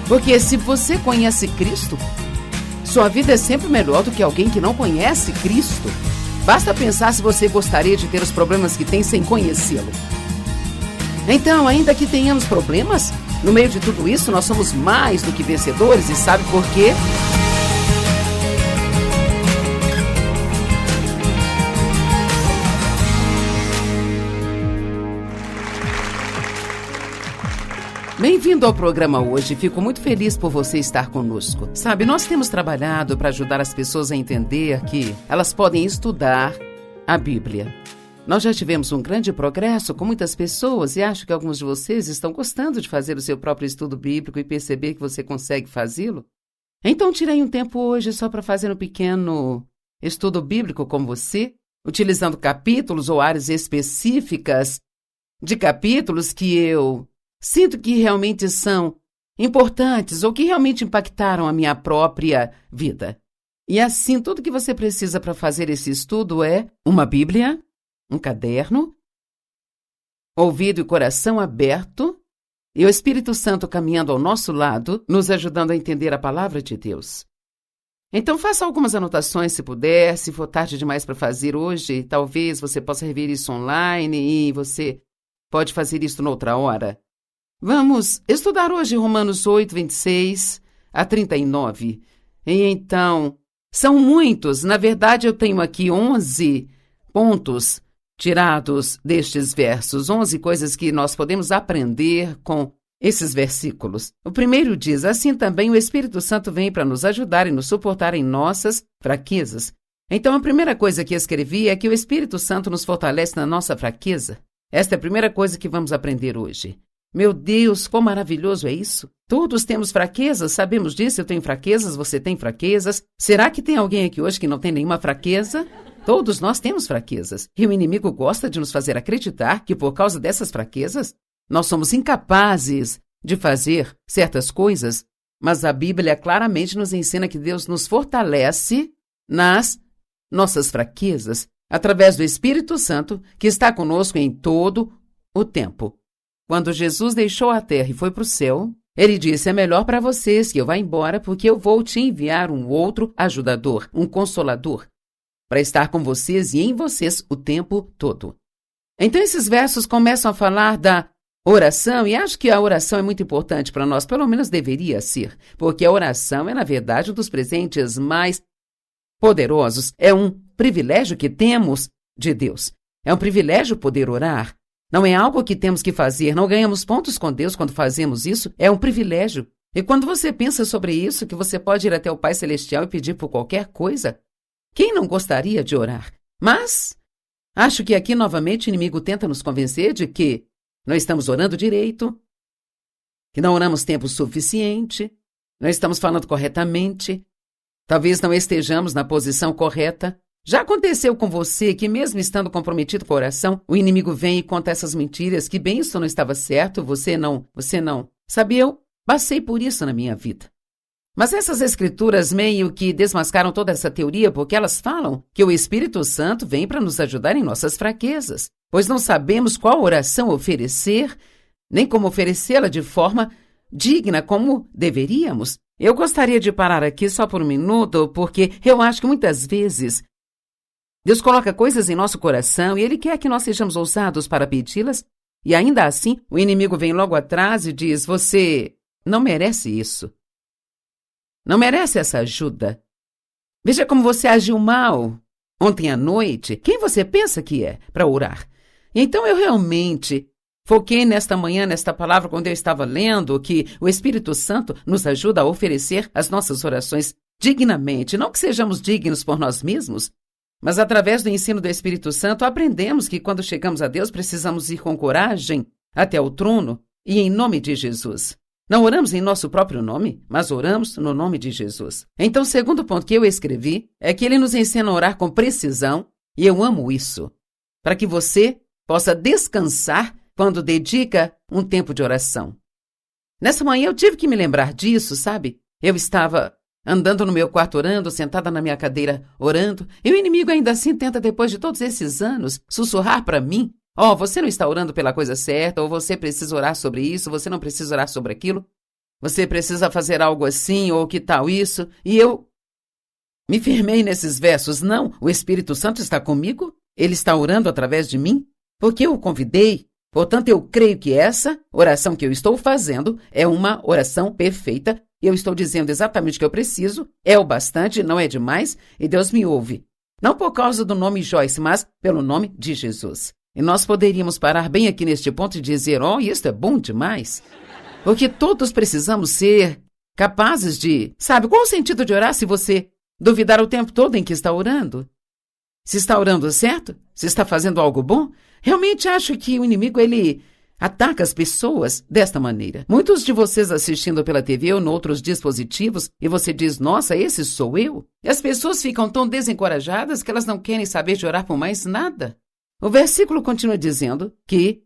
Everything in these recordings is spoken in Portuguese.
Porque se você conhece Cristo, sua vida é sempre melhor do que alguém que não conhece Cristo. Basta pensar se você gostaria de ter os problemas que tem sem conhecê-lo. Então, ainda que tenhamos problemas, no meio de tudo isso, nós somos mais do que vencedores. E sabe por quê? Bem-vindo ao programa hoje. Fico muito feliz por você estar conosco. Sabe, nós temos trabalhado para ajudar as pessoas a entender que elas podem estudar a Bíblia. Nós já tivemos um grande progresso com muitas pessoas e acho que alguns de vocês estão gostando de fazer o seu próprio estudo bíblico e perceber que você consegue fazê-lo. Então, tirei um tempo hoje só para fazer um pequeno estudo bíblico com você, utilizando capítulos ou áreas específicas de capítulos que eu sinto que realmente são importantes ou que realmente impactaram a minha própria vida. E assim, tudo que você precisa para fazer esse estudo é uma Bíblia, um caderno, ouvido e coração aberto e o Espírito Santo caminhando ao nosso lado, nos ajudando a entender a palavra de Deus. Então, faça algumas anotações se puder. Se for tarde demais para fazer hoje, talvez você possa rever isso online e você pode fazer isso noutra hora. Vamos estudar hoje Romanos 8, 26 a 39. E então, são muitos. Na verdade, eu tenho aqui 11 pontos tirados destes versos. 11 coisas que nós podemos aprender com esses versículos. O primeiro diz, assim também o Espírito Santo vem para nos ajudar e nos suportar em nossas fraquezas. Então, a primeira coisa que escrevi é que o Espírito Santo nos fortalece na nossa fraqueza. Esta é a primeira coisa que vamos aprender hoje. Meu Deus, quão maravilhoso é isso! Todos temos fraquezas, sabemos disso. Eu tenho fraquezas, você tem fraquezas. Será que tem alguém aqui hoje que não tem nenhuma fraqueza? Todos nós temos fraquezas. E o inimigo gosta de nos fazer acreditar que por causa dessas fraquezas, nós somos incapazes de fazer certas coisas. Mas a Bíblia claramente nos ensina que Deus nos fortalece nas nossas fraquezas, através do Espírito Santo, que está conosco em todo o tempo. Quando Jesus deixou a terra e foi para o céu, ele disse, é melhor para vocês que eu vá embora, porque eu vou te enviar um outro ajudador, um consolador, para estar com vocês e em vocês o tempo todo. Então esses versos começam a falar da oração, e acho que a oração é muito importante para nós, pelo menos deveria ser, porque a oração é, na verdade, um dos presentes mais poderosos. É um privilégio que temos de Deus. É um privilégio poder orar. Não é algo que temos que fazer, não ganhamos pontos com Deus quando fazemos isso, é um privilégio. E quando você pensa sobre isso, que você pode ir até o Pai Celestial e pedir por qualquer coisa, quem não gostaria de orar? Mas acho que aqui novamente o inimigo tenta nos convencer de que não estamos orando direito, que não oramos tempo suficiente, não estamos falando corretamente, talvez não estejamos na posição correta. Já aconteceu com você que, mesmo estando comprometido com a oração, o inimigo vem e conta essas mentiras, que bem isso não estava certo, você não. Sabe, eu passei por isso na minha vida. Mas essas escrituras meio que desmascaram toda essa teoria, porque elas falam que o Espírito Santo vem para nos ajudar em nossas fraquezas, pois não sabemos qual oração oferecer, nem como oferecê-la de forma digna como deveríamos. Eu gostaria de parar aqui só por um minuto, porque eu acho que muitas vezes Deus coloca coisas em nosso coração e Ele quer que nós sejamos ousados para pedi-las, e ainda assim o inimigo vem logo atrás e diz, você não merece isso. Não merece essa ajuda. Veja como você agiu mal ontem à noite. Quem você pensa que é para orar? Então eu realmente foquei nesta manhã, nesta palavra, quando eu estava lendo, que o Espírito Santo nos ajuda a oferecer as nossas orações dignamente. Não que sejamos dignos por nós mesmos, mas através do ensino do Espírito Santo aprendemos que quando chegamos a Deus precisamos ir com coragem até o trono e em nome de Jesus. Não oramos em nosso próprio nome, mas oramos no nome de Jesus. Então, o segundo ponto que eu escrevi é que ele nos ensina a orar com precisão, e eu amo isso, para que você possa descansar quando dedica um tempo de oração. Nessa manhã eu tive que me lembrar disso, sabe? Eu estava andando no meu quarto orando, sentada na minha cadeira orando, e o inimigo ainda assim tenta, depois de todos esses anos, sussurrar para mim, você não está orando pela coisa certa, ou você precisa orar sobre isso, você não precisa orar sobre aquilo. você precisa fazer algo assim, ou que tal isso, e eu me firmei nesses versos. Não, o Espírito Santo está comigo, ele está orando através de mim, porque eu o convidei. Portanto, eu creio que essa oração que eu estou fazendo é uma oração perfeita. Eu estou dizendo exatamente o que eu preciso, é o bastante, não é demais, e Deus me ouve. Não por causa do nome Joyce, mas pelo nome de Jesus. E nós poderíamos parar bem aqui neste ponto e dizer, isso é bom demais. Porque todos precisamos ser capazes de... Sabe, qual o sentido de orar se você duvidar o tempo todo em que está orando? Se está orando certo? Se está fazendo algo bom? Realmente acho que o inimigo, ele ataca as pessoas desta maneira. Muitos de vocês assistindo pela TV ou em outros dispositivos, e você diz, nossa, esse sou eu? E as pessoas ficam tão desencorajadas que elas não querem saber de orar por mais nada. O versículo continua dizendo que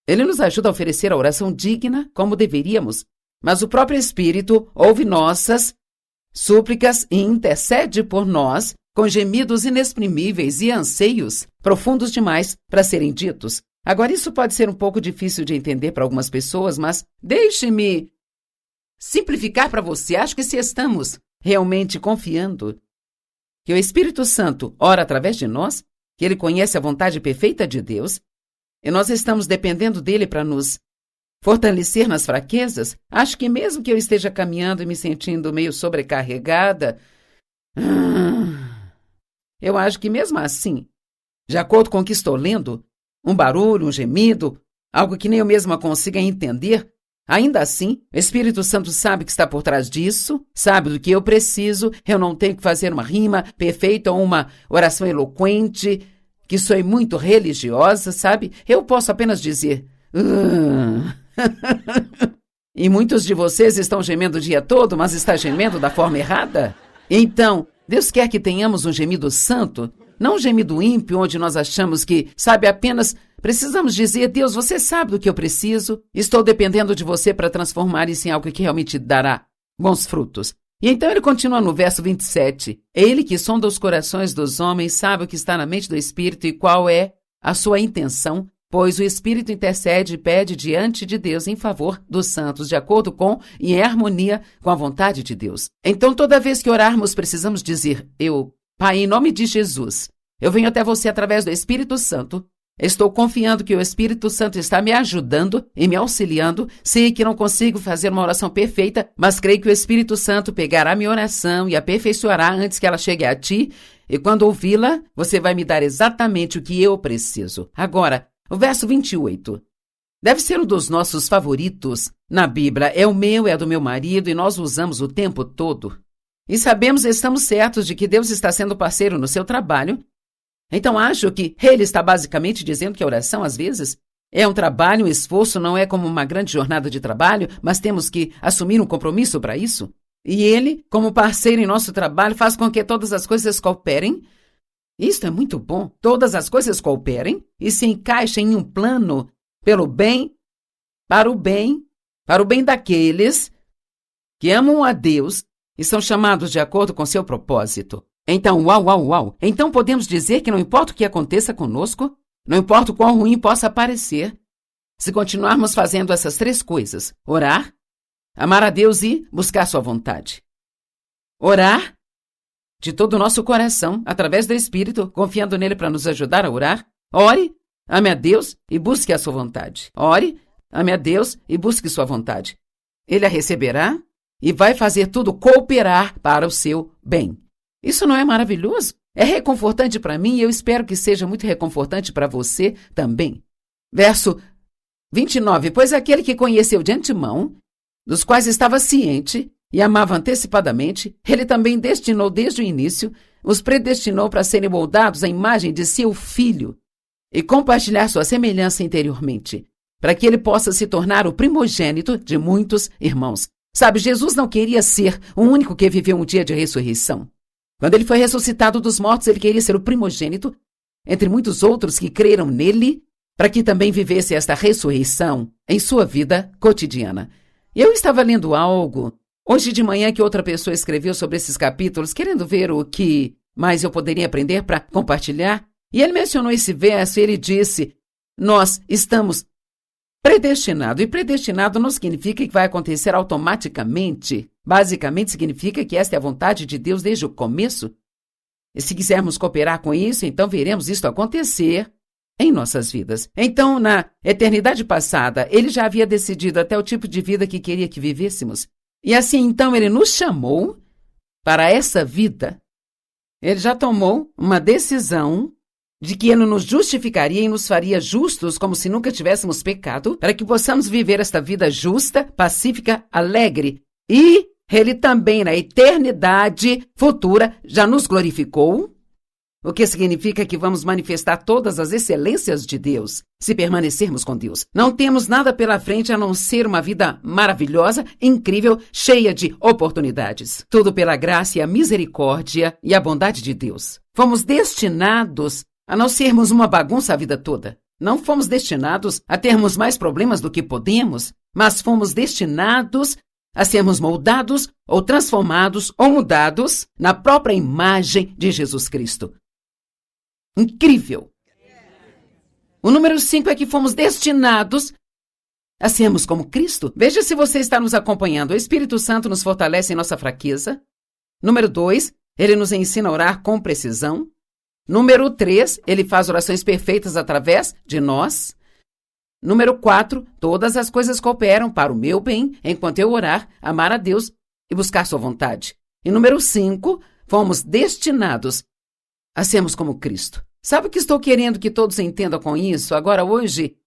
ele nos ajuda a oferecer a oração digna como deveríamos, mas o próprio Espírito ouve nossas súplicas e intercede por nós com gemidos inexprimíveis e anseios profundos demais para serem ditos. Agora, isso pode ser um pouco difícil de entender para algumas pessoas, mas deixe-me simplificar para você. Acho que se estamos realmente confiando que o Espírito Santo ora através de nós, que ele conhece a vontade perfeita de Deus, e nós estamos dependendo dele para nos fortalecer nas fraquezas, acho que mesmo que eu esteja caminhando e me sentindo meio sobrecarregada, eu acho que mesmo assim, de acordo com o que estou lendo, um barulho, um gemido, algo que nem eu mesma consiga entender, ainda assim, o Espírito Santo sabe que está por trás disso, sabe do que eu preciso, eu não tenho que fazer uma rima perfeita ou uma oração eloquente, que sou muito religiosa, sabe? Eu posso apenas dizer... E muitos de vocês estão gemendo o dia todo, mas está gemendo da forma errada? Então, Deus quer que tenhamos um gemido santo, não um gemido ímpio, onde nós achamos que, sabe, apenas precisamos dizer, Deus, você sabe do que eu preciso, estou dependendo de você para transformar isso em algo que realmente dará bons frutos. E então ele continua no verso 27, ele que sonda os corações dos homens sabe o que está na mente do Espírito e qual é a sua intenção, pois o Espírito intercede e pede diante de Deus em favor dos santos, de acordo com e em harmonia com a vontade de Deus. Então, toda vez que orarmos, precisamos dizer, Pai, em nome de Jesus, eu venho até você através do Espírito Santo. Estou confiando que o Espírito Santo está me ajudando e me auxiliando. Sei que não consigo fazer uma oração perfeita, mas creio que o Espírito Santo pegará minha oração e aperfeiçoará antes que ela chegue a ti. E quando ouvi-la, você vai me dar exatamente o que eu preciso. Agora, o verso 28. Deve ser um dos nossos favoritos na Bíblia. É o meu, é do meu marido e nós o usamos o tempo todo. E sabemos e estamos certos de que Deus está sendo parceiro no seu trabalho. Então acho que ele está basicamente dizendo que a oração, às vezes, é um trabalho, um esforço, não é como uma grande jornada de trabalho, mas temos que assumir um compromisso para isso. E ele, como parceiro em nosso trabalho, faz com que todas as coisas cooperem. Isto é muito bom. Todas as coisas cooperem e se encaixem em um plano pelo bem, para o bem daqueles que amam a Deus e são chamados de acordo com seu propósito. Então, uau. Então podemos dizer que não importa o que aconteça conosco, não importa o quão ruim possa parecer, se continuarmos fazendo essas três coisas, orar, amar a Deus e buscar sua vontade. Orar de todo o nosso coração, através do Espírito, confiando nele para nos ajudar a orar. Ore, ame a Deus e busque a sua vontade. Ore, ame a Deus e busque sua vontade. Ele a receberá e vai fazer tudo cooperar para o seu bem. Isso não é maravilhoso? É reconfortante para mim e eu espero que seja muito reconfortante para você também. Verso 29. Pois aquele que conheceu de antemão, dos quais estava ciente e amava antecipadamente, ele também destinou desde o início, os predestinou para serem moldados à imagem de seu Filho e compartilhar sua semelhança interiormente, para que ele possa se tornar o primogênito de muitos irmãos. Sabe, Jesus não queria ser o único que viveu um dia de ressurreição. Quando ele foi ressuscitado dos mortos, ele queria ser o primogênito, entre muitos outros que creram nele, para que também vivesse esta ressurreição em sua vida cotidiana. Eu estava lendo algo hoje de manhã que outra pessoa escreveu sobre esses capítulos, querendo ver o que mais eu poderia aprender para compartilhar. E ele mencionou esse verso e ele disse, nós estamos predestinado. E predestinado não significa que vai acontecer automaticamente. Basicamente significa que esta é a vontade de Deus desde o começo. E se quisermos cooperar com isso, então veremos isso acontecer em nossas vidas. Então, na eternidade passada, Ele já havia decidido até o tipo de vida que queria que vivêssemos. E assim, então, Ele nos chamou para essa vida. Ele já tomou uma decisão de que Ele nos justificaria e nos faria justos como se nunca tivéssemos pecado, para que possamos viver esta vida justa, pacífica, alegre. E Ele também, na eternidade futura, já nos glorificou, o que significa que vamos manifestar todas as excelências de Deus, se permanecermos com Deus. Não temos nada pela frente a não ser uma vida maravilhosa, incrível, cheia de oportunidades. Tudo pela graça e a misericórdia e a bondade de Deus. Fomos destinados a não sermos uma bagunça a vida toda. Não fomos destinados a termos mais problemas do que podemos, mas fomos destinados a sermos moldados ou transformados ou mudados na própria imagem de Jesus Cristo. Incrível! O número 5 é que fomos destinados a sermos como Cristo. Veja se você está nos acompanhando. O Espírito Santo nos fortalece em nossa fraqueza. Número 2, Ele nos ensina a orar com precisão. Número 3, Ele faz orações perfeitas através de nós. Número 4, todas as coisas cooperam para o meu bem, enquanto eu orar, amar a Deus e buscar sua vontade. E número 5, fomos destinados a sermos como Cristo. Sabe o que estou querendo que todos entendam com isso? Agora, hoje,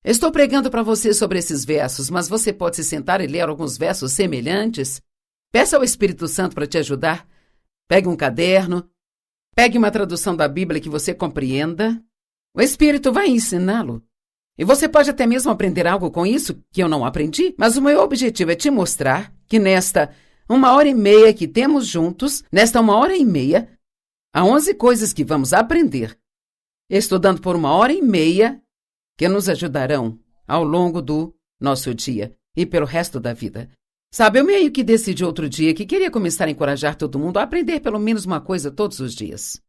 estou pregando para você sobre esses versos, mas você pode se sentar e ler alguns versos semelhantes. Peça ao Espírito Santo para te ajudar. Pegue um caderno, pegue uma tradução da Bíblia que você compreenda. O Espírito vai ensiná-lo. E você pode até mesmo aprender algo com isso que eu não aprendi, mas o meu objetivo é te mostrar que nesta 1h30 que temos juntos, nesta 1h30, há 11 coisas que vamos aprender, estudando por 1h30, que nos ajudarão ao longo do nosso dia e pelo resto da vida. Sabe, eu meio que decidi outro dia que queria começar a encorajar todo mundo a aprender pelo menos uma coisa todos os dias.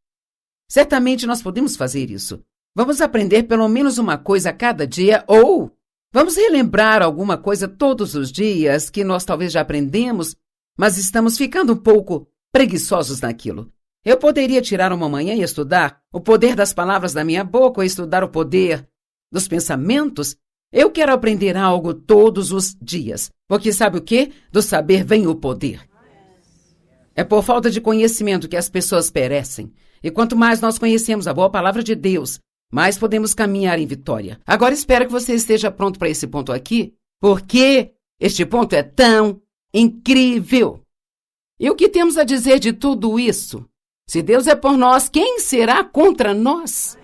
Certamente nós podemos fazer isso. Vamos aprender pelo menos uma coisa a cada dia ou vamos relembrar alguma coisa todos os dias que nós talvez já aprendemos, mas estamos ficando um pouco preguiçosos naquilo. Eu poderia tirar uma manhã e estudar o poder das palavras da minha boca ou estudar o poder dos pensamentos. Eu quero aprender algo todos os dias, porque sabe o quê? Do saber vem o poder. É por falta de conhecimento que as pessoas perecem. E quanto mais nós conhecemos a boa palavra de Deus, mais podemos caminhar em vitória. Agora espero que você esteja pronto para esse ponto aqui, porque este ponto é tão incrível. E o que temos a dizer de tudo isso? Se Deus é por nós, quem será contra nós?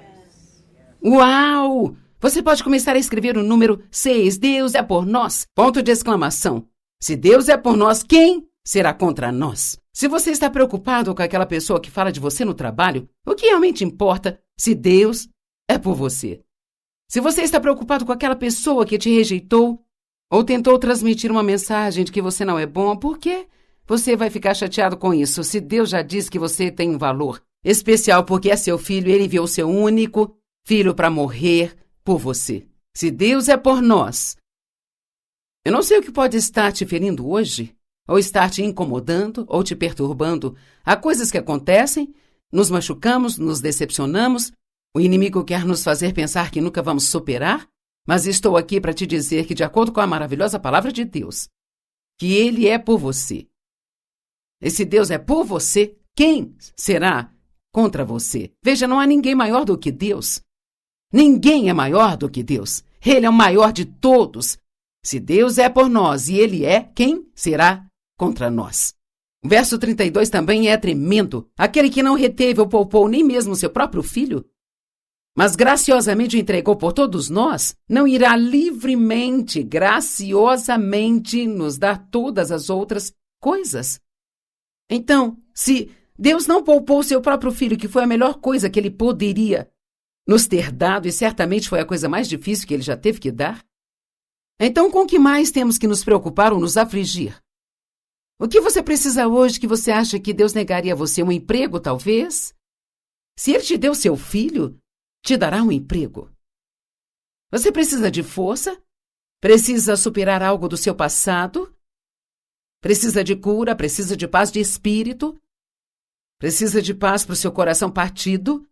Uau! Você pode começar a escrever o número 6. Deus é por nós. Ponto de exclamação. Se Deus é por nós, quem será contra nós? Se você está preocupado com aquela pessoa que fala de você no trabalho, o que realmente importa se Deus é por você? Se você está preocupado com aquela pessoa que te rejeitou ou tentou transmitir uma mensagem de que você não é bom, por quê? Você vai ficar chateado com isso, se Deus já diz que você tem um valor especial porque é seu filho, Ele enviou seu único filho para morrer por você. Se Deus é por nós, eu não sei o que pode estar te ferindo hoje, ou estar te incomodando, ou te perturbando. Há coisas que acontecem, nos machucamos, nos decepcionamos, o inimigo quer nos fazer pensar que nunca vamos superar, mas estou aqui para te dizer que, de acordo com a maravilhosa palavra de Deus, que Ele é por você. E se Deus é por você, quem será contra você? Veja, não há ninguém maior do que Deus. Ninguém é maior do que Deus. Ele é o maior de todos. Se Deus é por nós e Ele é, quem será contra nós? O verso 32 também é tremendo. Aquele que não reteve ou poupou nem mesmo seu próprio filho, mas graciosamente o entregou por todos nós, não irá livremente, graciosamente nos dar todas as outras coisas. Então, se Deus não poupou seu próprio filho, que foi a melhor coisa que Ele poderia nos ter dado, e certamente foi a coisa mais difícil que Ele já teve que dar, então com o que mais temos que nos preocupar ou nos afligir? O que você precisa hoje que você acha que Deus negaria a você? Um emprego, talvez? Se Ele te deu seu filho, te dará um emprego. Você precisa de força? Precisa superar algo do seu passado? Precisa de cura, precisa de paz de espírito? Precisa de paz para o seu coração partido?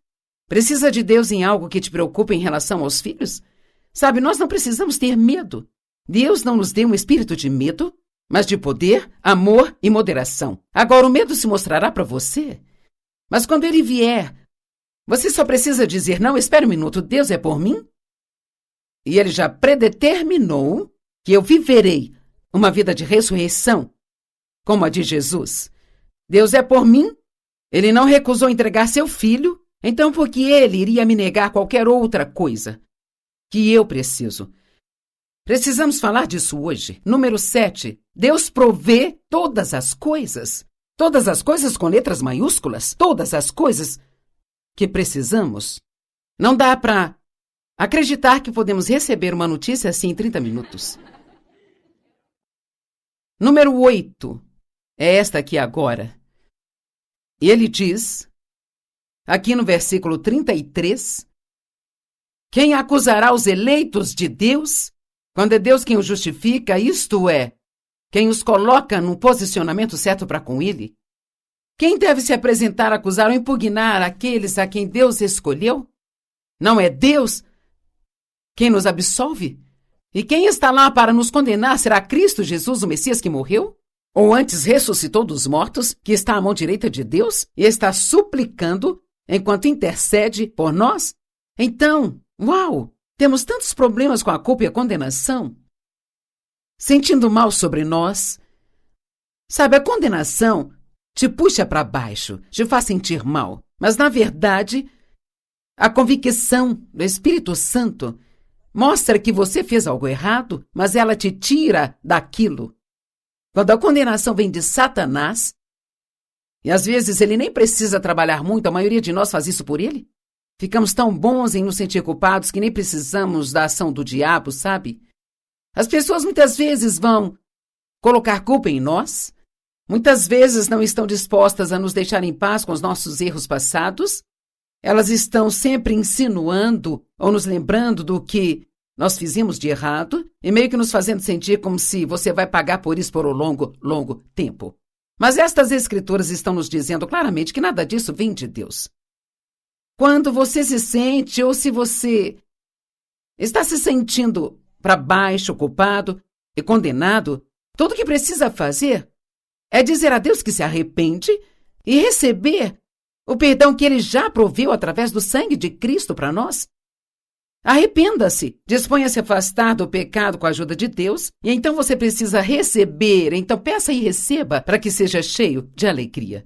Precisa de Deus em algo que te preocupa em relação aos filhos? Sabe, nós não precisamos ter medo. Deus não nos deu um espírito de medo, mas de poder, amor e moderação. Agora o medo se mostrará para você. Mas quando ele vier, você só precisa dizer, não, espere um minuto, Deus é por mim? E ele já predeterminou que eu viverei uma vida de ressurreição, como a de Jesus. Deus é por mim, ele não recusou entregar seu filho, então por que ele iria me negar qualquer outra coisa que eu preciso? Precisamos falar disso hoje. Número 7. Deus provê todas as coisas. Todas as coisas com letras maiúsculas. Todas as coisas que precisamos. Não dá para acreditar que podemos receber uma notícia assim em 30 minutos. Número 8. É esta aqui agora. Ele diz, aqui no versículo 33, quem acusará os eleitos de Deus, quando é Deus quem os justifica, isto é, quem os coloca no posicionamento certo para com ele? Quem deve se apresentar, acusar ou impugnar aqueles a quem Deus escolheu? Não é Deus quem nos absolve? E quem está lá para nos condenar será Cristo Jesus, o Messias que morreu? Ou antes ressuscitou dos mortos, que está à mão direita de Deus e está suplicando enquanto intercede por nós? Então, uau, temos tantos problemas com a culpa e a condenação, sentindo mal sobre nós. Sabe, a condenação te puxa para baixo, te faz sentir mal. Mas, na verdade, a convicção do Espírito Santo mostra que você fez algo errado, mas ela te tira daquilo. Quando a condenação vem de Satanás, e às vezes ele nem precisa trabalhar muito, a maioria de nós faz isso por ele. Ficamos tão bons em nos sentir culpados que nem precisamos da ação do diabo, sabe? As pessoas muitas vezes vão colocar culpa em nós, muitas vezes não estão dispostas a nos deixar em paz com os nossos erros passados. Elas estão sempre insinuando ou nos lembrando do que nós fizemos de errado e meio que nos fazendo sentir como se você vai pagar por isso por um longo, longo tempo. Mas estas escrituras estão nos dizendo claramente que nada disso vem de Deus. Quando você se sente ou se você está se sentindo para baixo, culpado e condenado, tudo o que precisa fazer é dizer a Deus que se arrepende e receber o perdão que Ele já proveu através do sangue de Cristo para nós. Arrependa-se, disponha a se afastar do pecado com a ajuda de Deus, e então você precisa receber, então peça e receba para que seja cheio de alegria.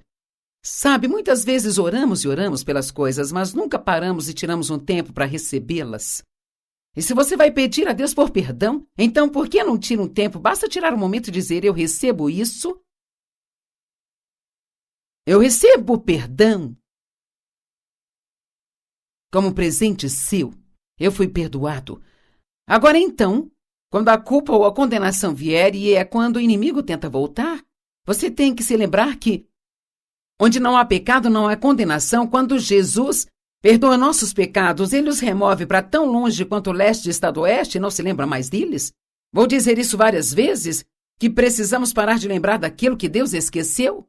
Sabe, muitas vezes oramos e oramos pelas coisas, mas nunca paramos e tiramos um tempo para recebê-las. E se você vai pedir a Deus por perdão, então por que não tira um tempo? Basta tirar um momento e dizer, eu recebo isso. Eu recebo o perdão como presente seu. Eu fui perdoado. Agora então, quando a culpa ou a condenação vier, e é quando o inimigo tenta voltar, você tem que se lembrar que onde não há pecado, não há condenação. Quando Jesus perdoa nossos pecados, Ele os remove para tão longe quanto o leste está do oeste e não se lembra mais deles. Vou dizer isso várias vezes, que precisamos parar de lembrar daquilo que Deus esqueceu.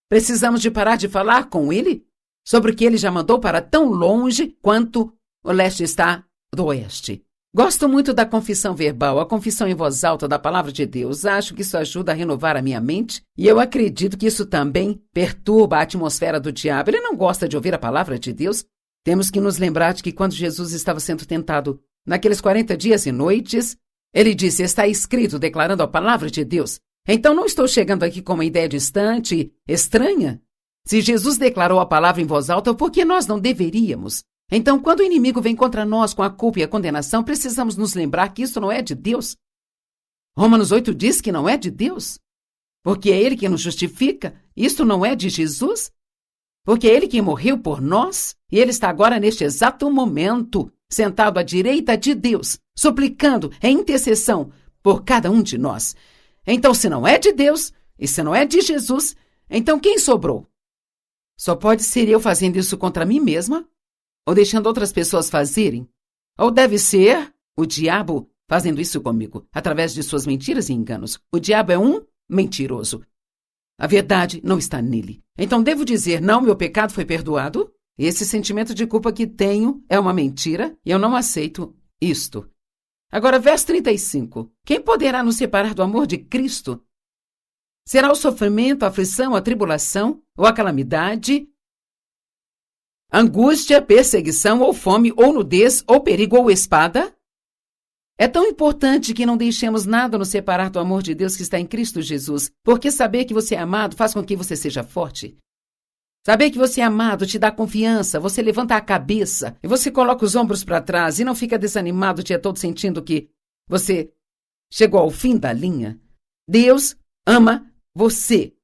Precisamos de parar de falar com Ele sobre o que Ele já mandou para tão longe quanto o leste está do oeste. Gosto muito da confissão verbal, a confissão em voz alta da palavra de Deus. Acho que isso ajuda a renovar a minha mente e eu acredito que isso também perturba a atmosfera do diabo. Ele não gosta de ouvir a palavra de Deus. Temos que nos lembrar de que quando Jesus estava sendo tentado naqueles 40 dias e noites, ele disse, está escrito, declarando a palavra de Deus. Então não estou chegando aqui com uma ideia distante, estranha. Se Jesus declarou a palavra em voz alta, por que nós não deveríamos? Então, quando o inimigo vem contra nós com a culpa e a condenação, precisamos nos lembrar que isso não é de Deus. Romanos 8 diz que não é de Deus, porque é Ele quem nos justifica. Isto não é de Jesus, porque é Ele quem morreu por nós, e Ele está agora neste exato momento, sentado à direita de Deus, suplicando em intercessão por cada um de nós. Então, se não é de Deus, e se não é de Jesus, então quem sobrou? Só pode ser eu fazendo isso contra mim mesma, ou deixando outras pessoas fazerem, ou deve ser o diabo fazendo isso comigo, através de suas mentiras e enganos. O diabo é um mentiroso. A verdade não está nele. Então devo dizer, não, meu pecado foi perdoado? Esse sentimento de culpa que tenho é uma mentira e eu não aceito isto. Agora, verso 35. Quem poderá nos separar do amor de Cristo? Será o sofrimento, a aflição, a tribulação, ou a calamidade, angústia, perseguição, ou fome, ou nudez, ou perigo, ou espada? É tão importante que não deixemos nada nos separar do amor de Deus que está em Cristo Jesus, porque saber que você é amado faz com que você seja forte. Saber que você é amado te dá confiança, você levanta a cabeça e você coloca os ombros para trás e não fica desanimado o dia todo sentindo que você chegou ao fim da linha. Deus ama você.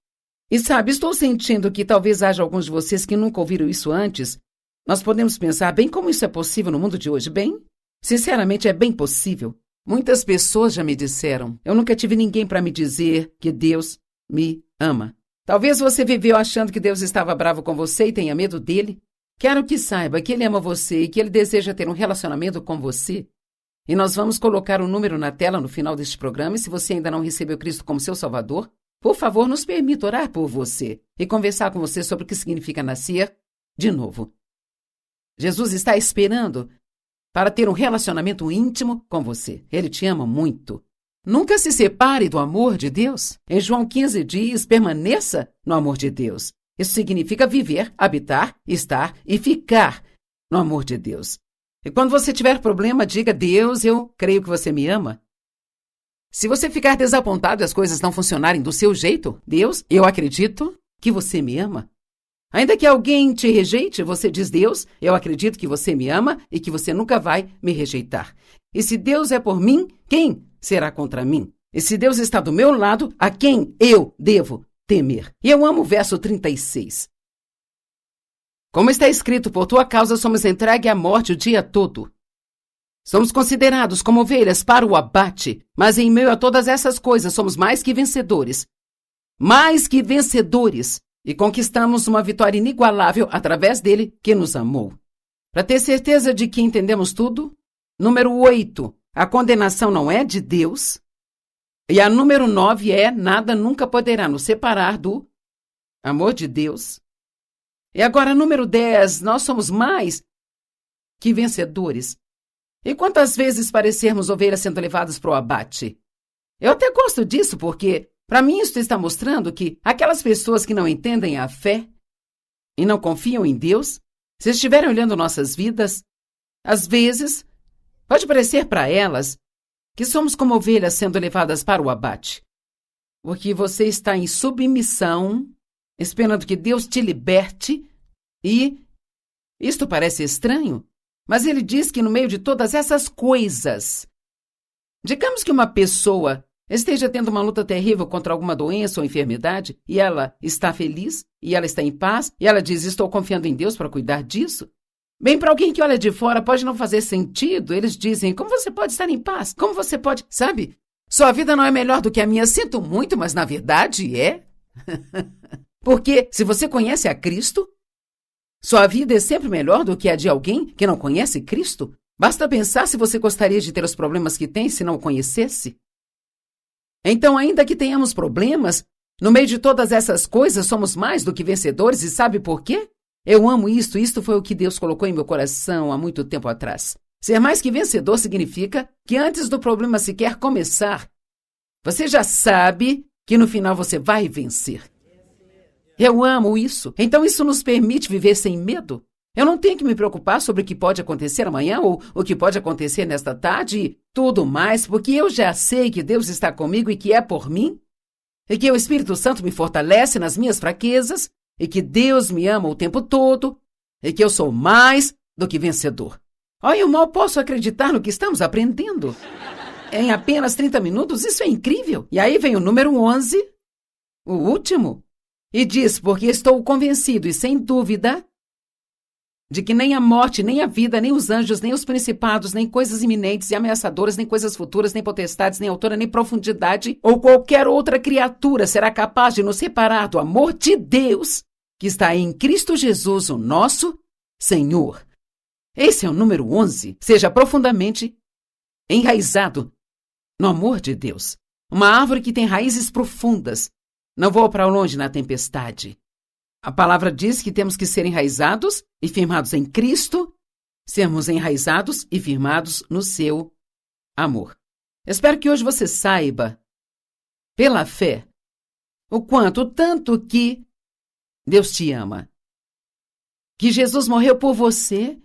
E sabe, estou sentindo que talvez haja alguns de vocês que nunca ouviram isso antes. Nós podemos pensar, bem, como isso é possível no mundo de hoje? Bem, sinceramente, é bem possível. Muitas pessoas já me disseram, eu nunca tive ninguém para me dizer que Deus me ama. Talvez você viveu achando que Deus estava bravo com você e tenha medo dele. Quero que saiba que ele ama você e que ele deseja ter um relacionamento com você. E nós vamos colocar um número na tela no final deste programa, e se você ainda não recebeu Cristo como seu Salvador, por favor, nos permita orar por você e conversar com você sobre o que significa nascer de novo. Jesus está esperando para ter um relacionamento íntimo com você. Ele te ama muito. Nunca se separe do amor de Deus. Em João 15 diz, permaneça no amor de Deus. Isso significa viver, habitar, estar e ficar no amor de Deus. E quando você tiver problema, diga, Deus, eu creio que você me ama. Se você ficar desapontado e as coisas não funcionarem do seu jeito, Deus, eu acredito que você me ama. Ainda que alguém te rejeite, você diz, Deus, eu acredito que você me ama e que você nunca vai me rejeitar. E se Deus é por mim, quem será contra mim? E se Deus está do meu lado, a quem eu devo temer? E eu amo o verso 36. Como está escrito, por tua causa somos entregues à morte o dia todo. Somos considerados como ovelhas para o abate, mas em meio a todas essas coisas somos mais que vencedores. Mais que vencedores. E conquistamos uma vitória inigualável através dele que nos amou. Para ter certeza de que entendemos tudo, número 8, a condenação não é de Deus. E a número 9 é, nada nunca poderá nos separar do amor de Deus. E agora, número 10, nós somos mais que vencedores. E quantas vezes parecermos ovelhas sendo levadas para o abate? Eu até gosto disso porque, para mim, isso está mostrando que aquelas pessoas que não entendem a fé e não confiam em Deus, se estiverem olhando nossas vidas, às vezes, pode parecer para elas que somos como ovelhas sendo levadas para o abate. Porque você está em submissão, esperando que Deus te liberte e isto parece estranho, mas ele diz que no meio de todas essas coisas, digamos que uma pessoa esteja tendo uma luta terrível contra alguma doença ou enfermidade, e ela está feliz, e ela está em paz, e ela diz, estou confiando em Deus para cuidar disso. Bem, para alguém que olha de fora pode não fazer sentido, eles dizem, como você pode estar em paz? Como você pode, sabe? Sua vida não é melhor do que a minha, sinto muito, mas na verdade é. Porque se você conhece a Cristo, sua vida é sempre melhor do que a de alguém que não conhece Cristo. Basta pensar se você gostaria de ter os problemas que tem se não o conhecesse. Então, ainda que tenhamos problemas, no meio de todas essas coisas, somos mais do que vencedores, e sabe por quê? Eu amo isto foi o que Deus colocou em meu coração há muito tempo atrás. Ser mais que vencedor significa que antes do problema sequer começar, você já sabe que no final você vai vencer. Eu amo isso. Então, isso nos permite viver sem medo. Eu não tenho que me preocupar sobre o que pode acontecer amanhã ou o que pode acontecer nesta tarde e tudo mais, porque eu já sei que Deus está comigo e que é por mim, e que o Espírito Santo me fortalece nas minhas fraquezas, e que Deus me ama o tempo todo, e que eu sou mais do que vencedor. Olha, eu mal posso acreditar no que estamos aprendendo. Em apenas 30 minutos, isso é incrível. E aí vem o número 11, o último, e diz, porque estou convencido e sem dúvida de que nem a morte, nem a vida, nem os anjos, nem os principados, nem coisas iminentes e ameaçadoras, nem coisas futuras, nem potestades, nem altura, nem profundidade, ou qualquer outra criatura será capaz de nos separar do amor de Deus, que está em Cristo Jesus, o nosso Senhor. Esse é o número 11. Seja profundamente enraizado no amor de Deus. Uma árvore que tem raízes profundas, não voa para longe na tempestade. A palavra diz que temos que ser enraizados e firmados em Cristo, sermos enraizados e firmados no seu amor. Espero que hoje você saiba, pela fé, o tanto que Deus te ama, que Jesus morreu por você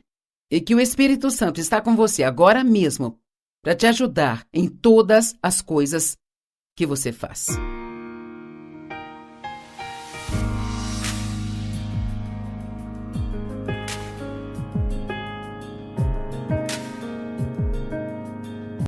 e que o Espírito Santo está com você agora mesmo para te ajudar em todas as coisas que você faz.